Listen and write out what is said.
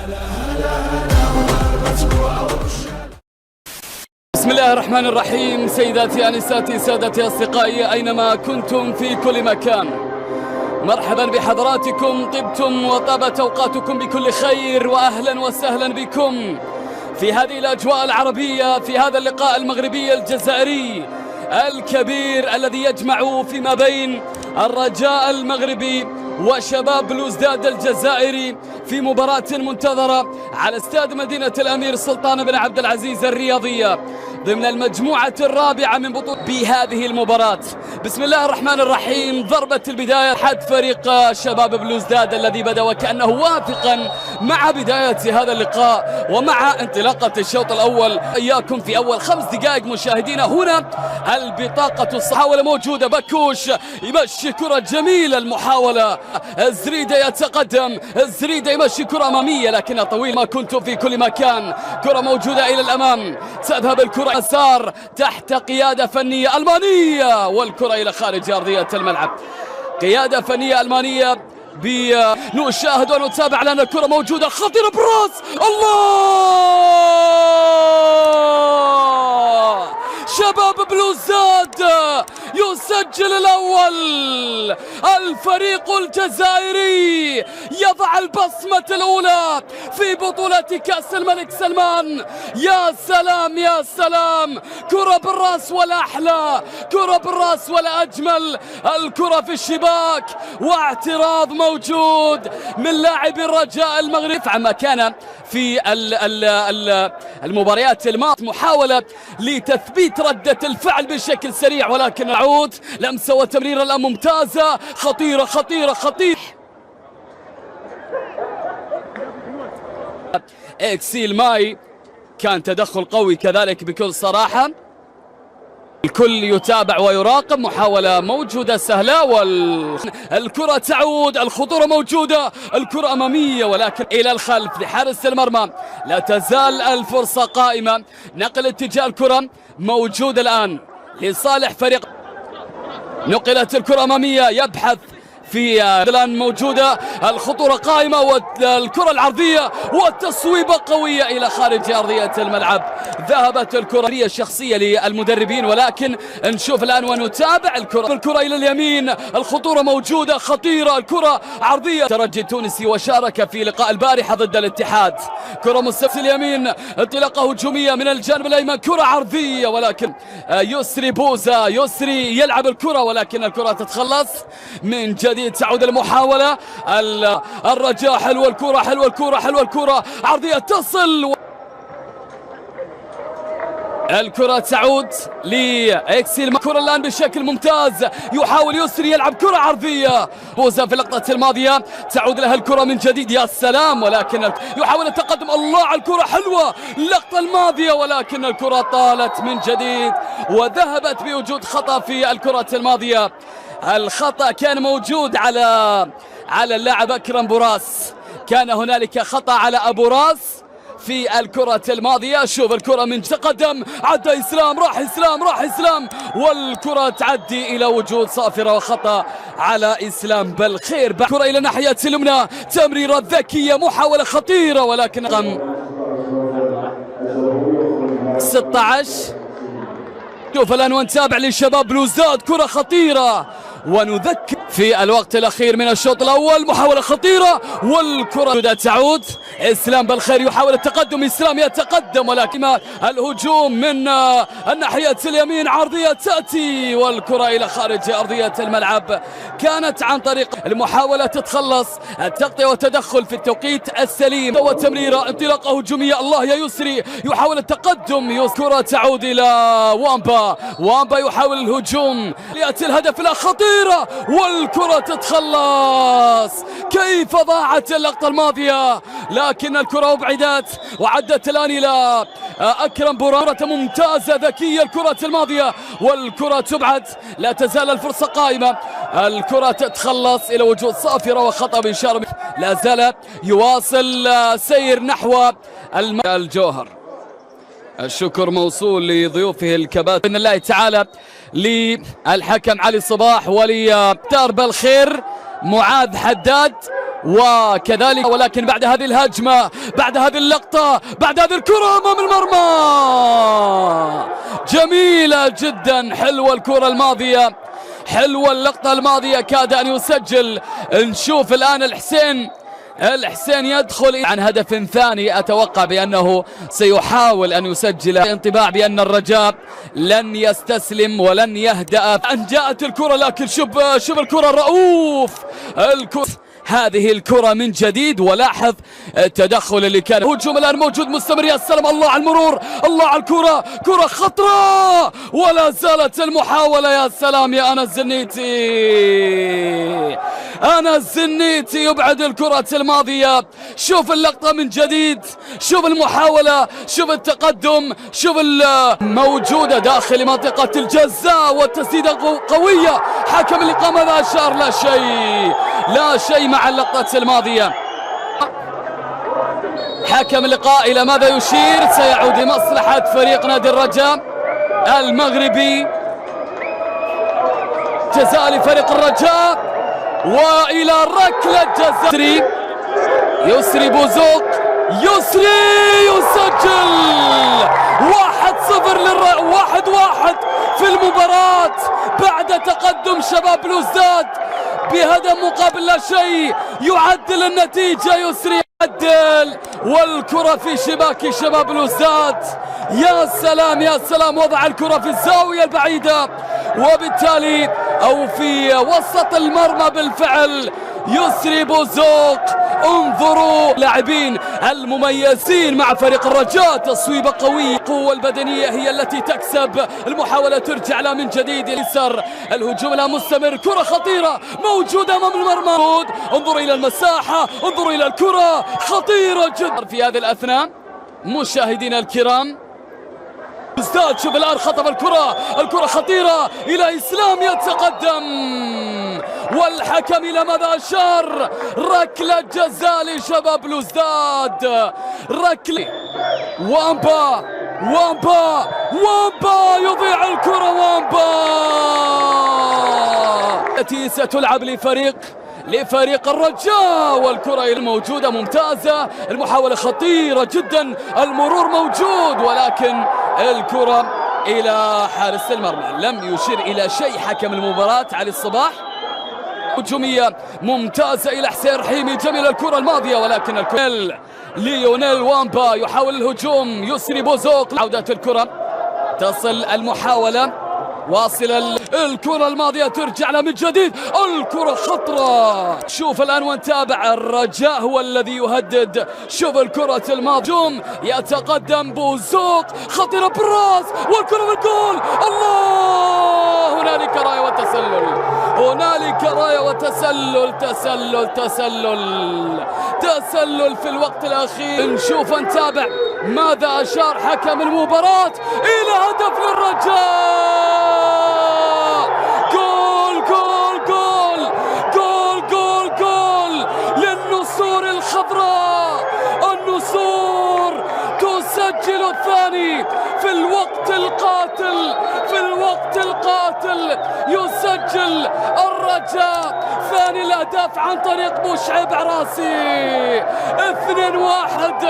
بسم الله الرحمن الرحيم. سيداتي أنساتي سادتي أصدقائي أينما كنتم في كل مكان، مرحبا بحضراتكم، طبتم وطابت أوقاتكم بكل خير، وأهلا وسهلا بكم في هذه الأجواء العربية، في هذا اللقاء المغربي الجزائري الكبير الذي يجمع فيما بين الرجاء المغربي وشباب بلوزداد الجزائري في مباراة منتظرة على استاد مدينة الأمير سلطان بن عبد العزيز الرياضية ضمن المجموعة الرابعة من بطولة بهذه المباراة. بسم الله الرحمن الرحيم. ضربة البداية حد فريق شباب بلوزداد الذي بدأ وكأنه وافقا مع بداية هذا اللقاء ومع انطلاقة الشوط الأول. إياكم في أول 5 دقائق مشاهدينا. هنا البطاقة الصحاولة موجودة، بكوش يمشي كرة جميلة، المحاولة الزريدة يتقدم، الزريدة يمشي كرة أمامية لكنها طويلة. ما كنت في كل مكان، كرة موجودة إلى الأمام، تذهب الكرة يسار تحت قيادة فنية ألمانية والكرة إلى خارج أرضية الملعب. قيادة فنية ألمانية نشاهد ونتابع لأن الكرة موجودة خطيرة براس. الله! شباب بلوزداد يسجل الأول. الفريق الجزائري يضع البصمة الأولى في بطولة كأس الملك سلمان. يا سلام يا سلام، كرة بالراس ولا أحلى، كرة بالراس ولا أجمل، الكرة في الشباك واعتراض موجود من لاعب الرجاء المغربي عما كان في المباريات الماضية، محاولة لتثبيت ردة الفعل بشكل سريع ولكن نعود لمسة وتمريرة الآن ممتازة، خطيرة خطيرة خطيرة. إكسيل ماي كان تدخل قوي كذلك بكل صراحة، الكل يتابع ويراقب. محاولة موجودة سهلة والكرة تعود، الخطورة موجودة، الكرة أمامية ولكن إلى الخلف لحارس المرمى. لا تزال الفرصة قائمة، نقل اتجاه الكرة موجود الآن لصالح فريق. نقلت الكرة أمامية، يبحث في الآن موجودة، الخطورة قائمة والكرة العرضية والتصويبة قوية إلى خارج أرضية الملعب. ذهبت الكرة الشخصية للمدربين ولكن نشوف الآن ونتابع الكرة إلى اليمين، الخطورة موجودة خطيرة، الكرة عرضية. الترجي التونسي وشارك في لقاء البارحة ضد الاتحاد. كرة مستوى اليمين، انطلاقة هجومية من الجانب الأيمن، كرة عرضية ولكن يسري بوزا، يسري يلعب الكرة ولكن الكرة تتخلص من جديد. تعود المحاولة، الرجاء حلوة الكرة، حلوة الكرة، حلوة الكرة، عرضية تصل، الكرة تعود لإكسيل. الكرة الآن بشكل ممتاز، يحاول يسري يلعب كرة عرضية. بوزا في اللقطة الماضية تعود لها الكرة من جديد، يا سلام، ولكن يحاول التقدم. الله على الكرة، حلوة اللقطة الماضية ولكن الكرة طالت من جديد وذهبت بوجود خطأ في الكرة الماضية. الخطأ كان موجود على اللاعب أكرم بوراس، كان هنالك خطأ على أبو راس في الكرة الماضية. شوف الكرة من تقدم، عدى إسلام، راح إسلام والكرة تعدي إلى وجود صافرة وخطأ على إسلام بالخير. كرة إلى ناحية اليمنى، تمريرة ذكية، محاولة خطيرة ولكن رقم 16. شوف الآن ونتابع للشباب بلوزداد، كرة خطيرة ونذكر في الوقت الأخير من الشوط الأول، محاولة خطيرة والكرة تعود. إسلام بالخير يحاول التقدم، إسلام يتقدم ولكن الهجوم من الناحية اليمين، عرضية تأتي والكرة إلى خارج أرضية الملعب. كانت عن طريق المحاولة تتخلص، التغطية والتدخل في التوقيت السليم وتمريرة، انطلاقة هجومية. الله يا يسري يحاول التقدم، كرة تعود إلى وامبا يحاول الهجوم، يأتي الهدف الخطير والكرة تتخلص. كيف ضاعت اللقطة الماضية لكن الكرة أبعدت وعدت الآن إلى أكرم بورا. ممتازة ذكية الكرة الماضية والكرة تبعد، لا تزال الفرصة قائمة، الكرة تتخلص إلى وجود صافرة وخطأ بإشارة. لا زال يواصل سير نحو الجوهر. الشكر موصول لضيوفه الكباتن بإذن الله تعالى، للحكم علي صباح ولي دار بالخير معاذ حداد وكذلك ولكن بعد هذه الهجمة، بعد هذه اللقطة، بعد هذه الكرة أمام المرمى، جميلة جدا، حلوة الكرة الماضية، حلوة اللقطة الماضية، كاد أن يسجل. نشوف الآن الحسين يدخل عن هدف ثاني، أتوقع بأنه سيحاول أن يسجل. انطباع بأن الرجاء لن يستسلم ولن يهدأ. أن جاءت الكرة لكن شوف الكرة الرؤوف، هذه الكرة من جديد، ولاحظ التدخل اللي كان. هجوم الآن موجود مستمر، يا سلام، الله على المرور، الله على الكرة، كرة خطرة ولا زالت المحاولة. يا سلام يا أنس الزنيتي يبعد الكرة الماضية. شوف اللقطة من جديد، شوف المحاولة، شوف التقدم، شوف موجودة داخل منطقة الجزاء، والتسديدة قوية. حكم اللقاء ماذا أشار؟ لا شيء مع اللقطة الماضية. حكم اللقاء إلى ماذا يشير؟ سيعود لمصلحة فريق نادي الرجاء المغربي. جزاء لفريق الرجاء، وإلى ركلة جزاء. يسري بوزوق، يسري يسجل 1-0 1-1 في المباراة بعد تقدم شباب بلوزداد بهدف مقابل لا شيء. يعدل النتيجة، يسري يعدل، والكرة في شباك شباب بلوزداد. يا سلام يا سلام، وضع الكرة في الزاوية البعيدة، وبالتالي أو في وسط المرمى بالفعل. يسري بوزوق، انظروا لاعبين المميزين مع فريق الرجاء، تصويبة قوية، القوة البدنية هي التي تكسب. المحاولة ترجع لها من جديد اليسار، الهجوم لا مستمر، كرة خطيرة موجودة أمام المرمى. انظروا إلى المساحة، انظروا إلى الكرة، خطيرة جدا. في هذه الأثناء مشاهدينا الكرام، بلوزداد شوف الآن خطف الكرة خطيرة إلى إسلام، يتقدم، والحكم إلى ماذا أشار؟ ركلة جزاء لشباب بلوزداد. ركلة، وامبا يضيع الكرة، وامبا التي ستلعب لفريق الرجاء، والكرة الموجودة ممتازة، المحاولة خطيرة جدا، المرور موجود، ولكن الكرة إلى حارس المرمى. لم يشير إلى شيء حكم المباراة علي الصباح. هجومية ممتازة إلى حسين رحيمي، جميل الكرة الماضية، ولكن الكرة ليونيل وامبا يحاول الهجوم. يسري بوزوق، عودة الكرة، تصل المحاولة، واصل الكرة الماضية، ترجع لها من جديد، الكرة خطرة. شوف الآن ونتابع، الرجاء هو الذي يهدد. شوف الكرة الماضية، يتقدم بوزوق، خطيرة بالراس، والكرة بالجول، الله! هنالك راية وتسلل، هنالك راية وتسلل، تسلل في الوقت الأخير. نشوف نتابع ماذا أشار حكم المباراة. إلى هدف للرجاء، جول للنسور الخضراء. النسور تسجل الثاني في الوقت القاتل، يسجل الرجاء ثاني الأهداف عن طريق مشعب عراسي. 2-1.